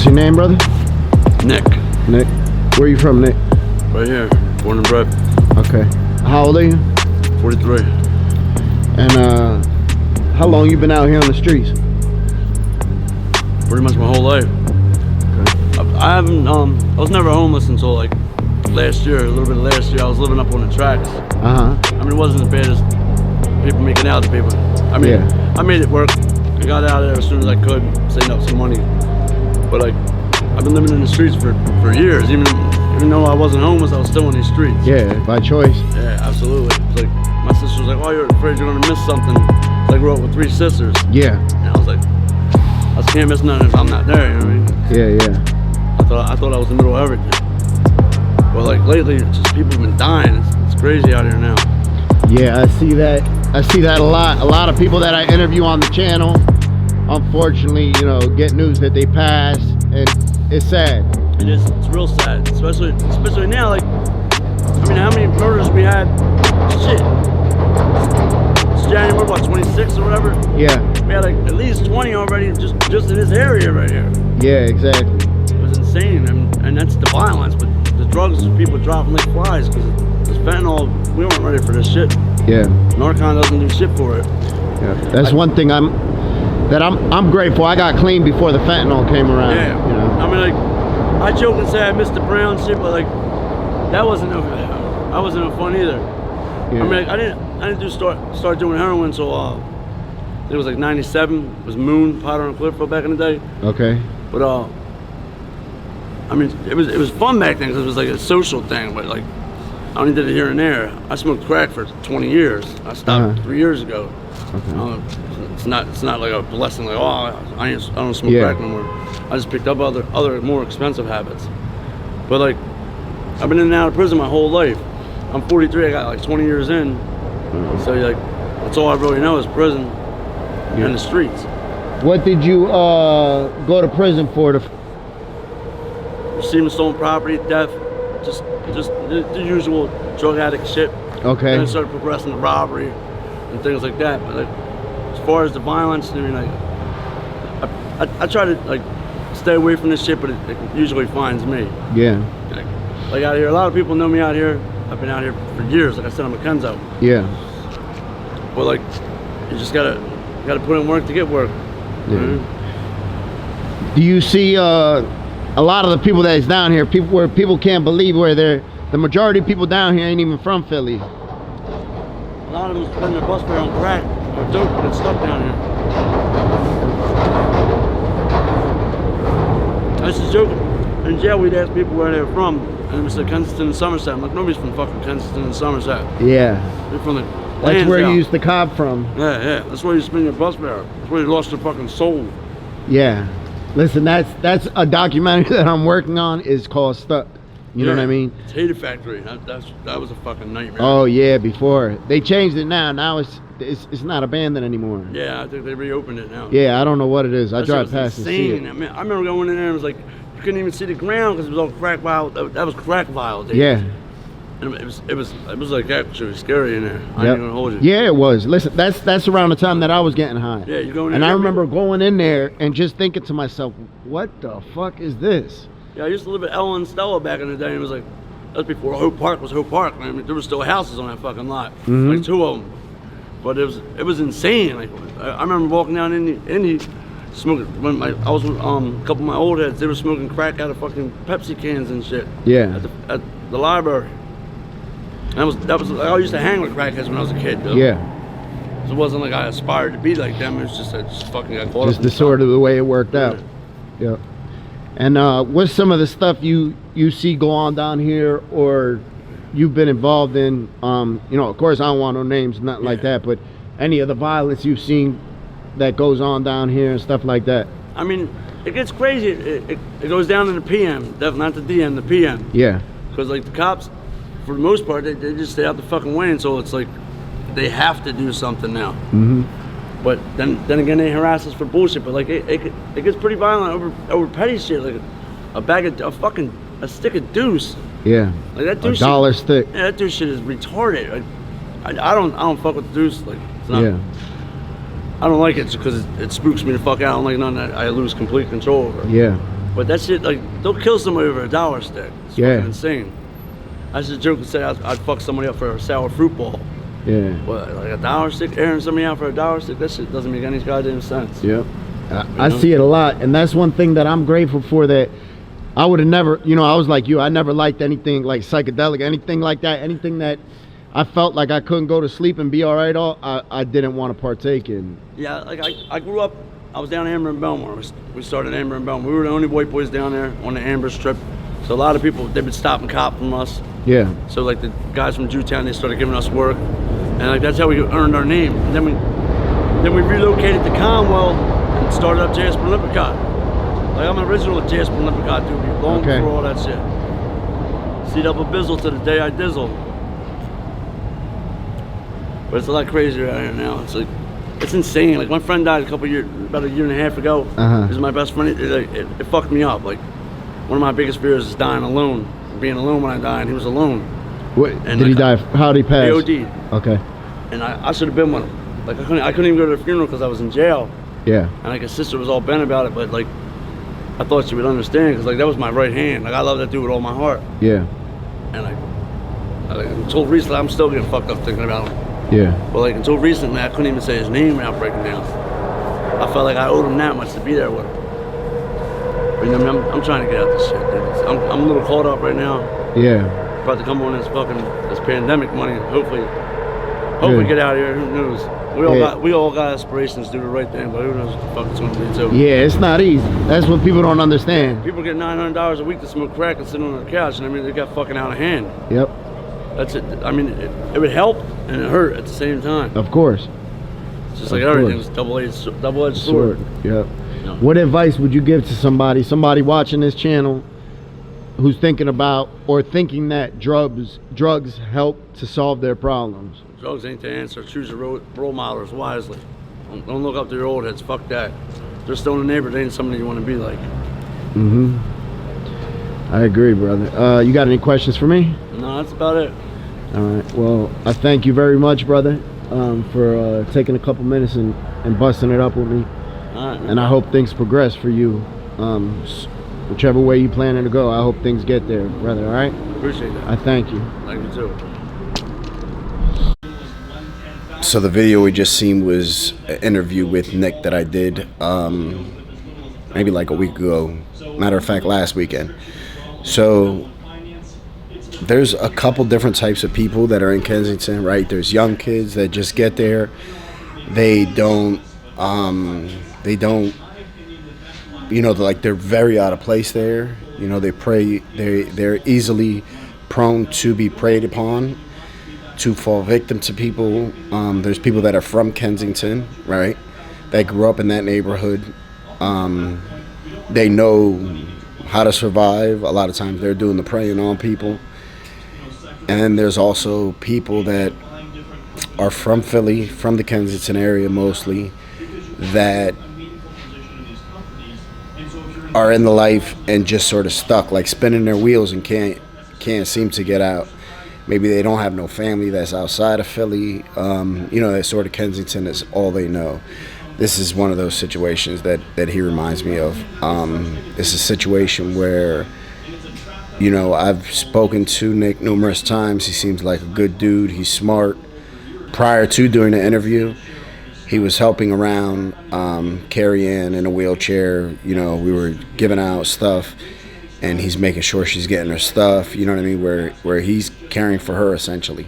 What's your name, brother? Nick. Nick. Where are you from, Nick? Right here. Born and bred. Okay. How old are you? 43. And how long you been out here on the streets? Pretty much my whole life. Okay. I haven't, I was never homeless until like last year, a little bit of last year. I was living up on the tracks. Uh-huh. I mean, it wasn't as bad as people making out to people. I mean, Yeah. I made it work. I got out of there as soon as I could, saved up some money. But like, I've been living in the streets for years. Even though I wasn't homeless, I was still in these streets. Yeah, by choice. Yeah, absolutely. It's like, my sister was like, oh, you're afraid you're gonna miss something. So I grew up with 3 sisters. Yeah. And I was like, I can't miss nothing if I'm not there, you know what I mean? Yeah, yeah. I thought I was in the middle of everything. But like lately, it's just people have been dying. It's crazy out here now. Yeah, I see that. I see that a lot. A lot of people that I interview on the channel, unfortunately, you know, get news that they passed, and it's sad. It is. It's real sad, especially now. Like, I mean, how many murders we had? Shit. It's January, what, 26 or whatever? Yeah. We had like at least 20 already just in this area right here. Yeah, exactly. It was insane, and that's the violence. But the drugs, people dropping like flies because this fentanyl. We weren't ready for this shit. Yeah. Narcon doesn't do shit for it. Yeah. That's one thing I'm grateful. I got clean before the fentanyl came around. Yeah. You know? I mean, like, I joke and say I missed the brown shit, but like, that wasn't no fun either. Yeah. I mean, like, I didn't start doing heroin until it was like '97. It was Moon, Powder and Cliff back in the day. Okay. But I mean, it was fun back then because it was like a social thing. But like, I only did it here and there. I smoked crack for 20 years. I stopped 3 years ago. Okay. It's not like a blessing. Like, oh, I don't smoke crack no more. I just picked up other more expensive habits. But like, I've been in and out of prison my whole life. I'm 43. I got like 20 years in. So like, that's all I really know is prison and the streets. What did you go to prison for? Receiving stolen property, theft, just the usual drug addict shit. Okay. And I started progressing to robbery and things like that. But like, as far as the violence, I mean, like, I try to like stay away from this shit, but it usually finds me. Yeah. Like out here, a lot of people know me out here. I've been out here for years. Like I said, I'm a Kenzo. Yeah. But like, you just gotta put in work to get work. Yeah. Mm-hmm. Do you see a lot of the people that is down here, where people can't believe where the majority of people down here ain't even from Philly? A lot of them spend their bus fare on crack or dope and it's stuck down here. I used to joke in jail, we'd ask people where they were from, and we said Kensington and Somerset. I'm like, nobody's from fucking Kensington and Somerset. Yeah. They're from the That's where you used to cop from. Yeah. That's where you spend your bus fare. That's where you lost your fucking soul. Yeah. Listen, that's a documentary that I'm working on. Is called Stuck. You know what I mean? It's Hater Factory. That was a fucking nightmare. Oh yeah, before they changed it now. Now it's not abandoned anymore. Yeah, I think they reopened it now. Yeah, I don't know what it is. I drive past and see it. I mean, I remember going in there and it was like you couldn't even see the ground because it was all crack vial. That was crack vial. Yeah. And it was like actually scary in there. I ain't gonna hold you. Yeah, it was. Listen, that's around the time that I was getting high. Yeah, you're going in and there. I remember going in there and just thinking to myself, what the fuck is this? Yeah, I used to live at Ellen and Stella back in the day, and it was like, that was before Hope Park was Hope Park. I mean, there were still houses on that fucking lot, like 2 of them. But it was insane. Like I remember walking down in the smoking. When I was with a couple of my old heads, they were smoking crack out of fucking Pepsi cans and shit. Yeah. At the library. And I used to hang with crackheads when I was a kid, though. Yeah. So it wasn't like I aspired to be like them. It was just I just fucking got caught up. Just the sort of the way it worked out. Yeah. And what's some of the stuff you see go on down here, or you've been involved in? You know, of course, I don't want no names, nothing like that, but any of the violence you've seen that goes on down here and stuff like that? I mean, it gets crazy. It goes down to the PM, not the DM, the PM. Yeah. Because like the cops, for the most part, they just stay out the fucking way, and so it's like they have to do something now. But then again, they harass us for bullshit. But like it gets pretty violent over petty shit, like a stick of deuce. Yeah. Like that deuce. $1 stick. Yeah, that deuce shit is retarded. Like, I don't fuck with the deuce. Like it's not. Yeah. I don't like it because it spooks me the fuck out. I don't like nothing that I lose complete control over. Yeah. But that shit, like, they'll kill somebody over a dollar stick. It's Yeah. fucking insane. I used to joke and say I'd fuck somebody up for a sour fruit ball. Yeah. What, like a dollar stick? Airing somebody out for a dollar stick? That shit doesn't make any goddamn sense. Yep. I see it a lot, and that's one thing that I'm grateful for, that I would have never, you know, I was like you, I never liked anything like psychedelic, anything like that, anything that I felt like I couldn't go to sleep and be all right, I didn't want to partake in. Yeah, like I grew up, I was down in Amber and Belmore. We started Amber and Belmore. We were the only white boys down there on the Amber Strip. So a lot of people, they would stop and cop from us. Yeah. So like the guys from Jewtown, they started giving us work. And like that's how we earned our name. And then we relocated to Conwell and started up Jasper Lippincott. Like I'm an original Jasper Lippincott dude, long before all that shit. See double bizzle to the day I dizzle. But it's a lot crazier out here now. It's like, it's insane. Like my friend died about a year and a half ago. He was my best friend. It fucked me up. Like one of my biggest fears is dying alone, being alone when I die, and he was alone. What, and did he die? How did he pass? He OD'd. Okay. And I should have been with him. Like I couldn't even go to the funeral because I was in jail. Yeah. And like his sister was all bent about it, but like I thought she would understand because like that was my right hand. Like I love that dude with all my heart. Yeah. And like until recently, I'm still getting fucked up thinking about him. Yeah. But like until recently, I couldn't even say his name without breaking down. I felt like I owed him that much to be there with him. But, you know, I'm trying to get out this shit, dude. I'm a little caught up right now. Yeah. About to come on this pandemic money. Hopefully get out of here. Who knows? We all got aspirations to do the right thing, but who knows what the fuck it's gonna be too. Yeah, it's not easy. That's what people don't understand. People get $900 a week to smoke crack and sit on the couch, and I mean they got fucking out of hand. Yep. That's it. I mean, it would help and it hurt at the same time. Of course. It's just like everything. It's double-edged sword. Yep. Yeah. What advice would you give to somebody watching this channel who's thinking about or thinking that drugs help to solve their problems? Drugs ain't the answer. Choose your role models wisely. Don't look up to your old heads. Fuck that. They're still in the neighborhood. They ain't somebody you want to be like. Mm-hmm. I agree, brother. You got any questions for me? No, that's about it. All right. Well, I thank you very much, brother, for taking a couple minutes and busting it up with me. All right, and I hope things progress for you. Whichever way you planning to go, I hope things get there, brother. All right? Appreciate that. I thank you. Thank you too. So the video we just seen was an interview with Nick that I did maybe like a week ago. Matter of fact, last weekend. So there's a couple different types of people that are in Kensington, right? There's young kids that just get there. They don't, you know, like they're very out of place there. You know, they're easily prone to be preyed upon, to fall victim to people. There's people that are from Kensington, right? That grew up in that neighborhood. They know how to survive. A lot of times they're doing the preying on people. And there's also people that are from Philly, from the Kensington area mostly, that are in the life and just sort of stuck, like spinning their wheels and can't seem to get out. Maybe they don't have no family that's outside of Philly. You know, that sort of Kensington is all they know. This is one of those situations that he reminds me of. It's a situation where, you know, I've spoken to Nick numerous times. He seems like a good dude. He's smart. Prior to doing the interview, he was helping around Carrie Ann in a wheelchair. You know, we were giving out stuff, and he's making sure she's getting her stuff. You know what I mean? Where he's caring for her essentially.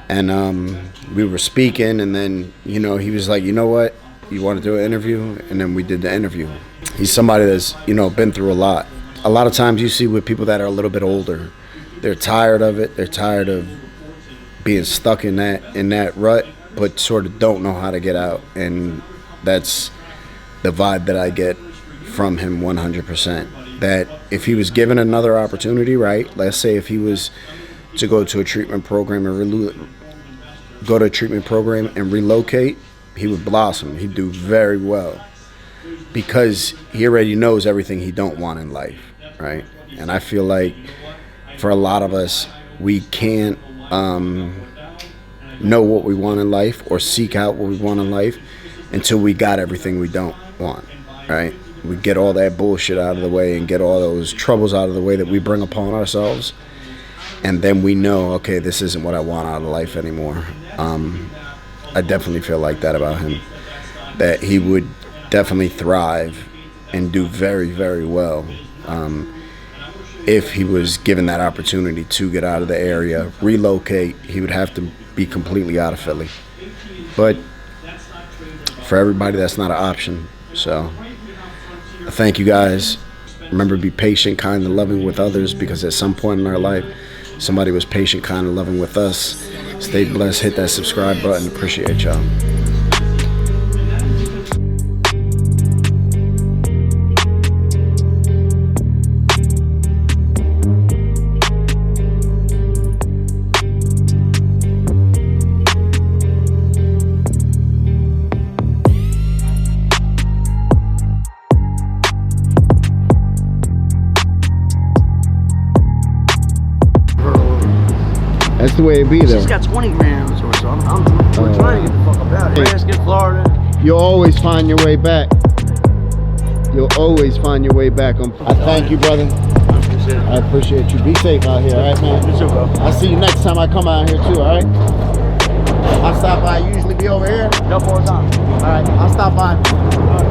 And we were speaking, and then, you know, he was like, you know what? You want to do an interview? And then we did the interview. He's somebody that's, you know, been through a lot. A lot of times you see with people that are a little bit older, they're tired of it. They're tired of being stuck in that rut, but sort of don't know how to get out. And that's the vibe that I get from him 100%. That if he was given another opportunity, right? Let's say if he was to go to a treatment program and relocate, he would blossom. He'd do very well because he already knows everything he don't want in life, right? And I feel like for a lot of us, we can't know what we want in life or seek out what we want in life until we got everything we don't want, right? We get all that bullshit out of the way and get all those troubles out of the way that we bring upon ourselves. And then we know, okay, this isn't what I want out of life anymore. I definitely feel like that about him. That he would definitely thrive and do very, very well if he was given that opportunity to get out of the area, relocate. He would have to be completely out of Philly. But for everybody, that's not an option. So thank you guys. Remember, be patient, kind, and loving with others, because at some point in our life, somebody was patient, kind, and loving with us. Stay blessed. Hit that subscribe button. Appreciate y'all. That's the way it be, though. She's got 20 grams or so. We're trying to get the fuck up out of here. Let's get Florida. You'll always find your way back. You'll always find your way back. I thank you, brother. I appreciate you. Be safe out here, all right, man? You too, bro. I'll see you next time I come out here, too, all right? I'll stop by. You usually be over here? No, 4 times. All right, I'll stop by.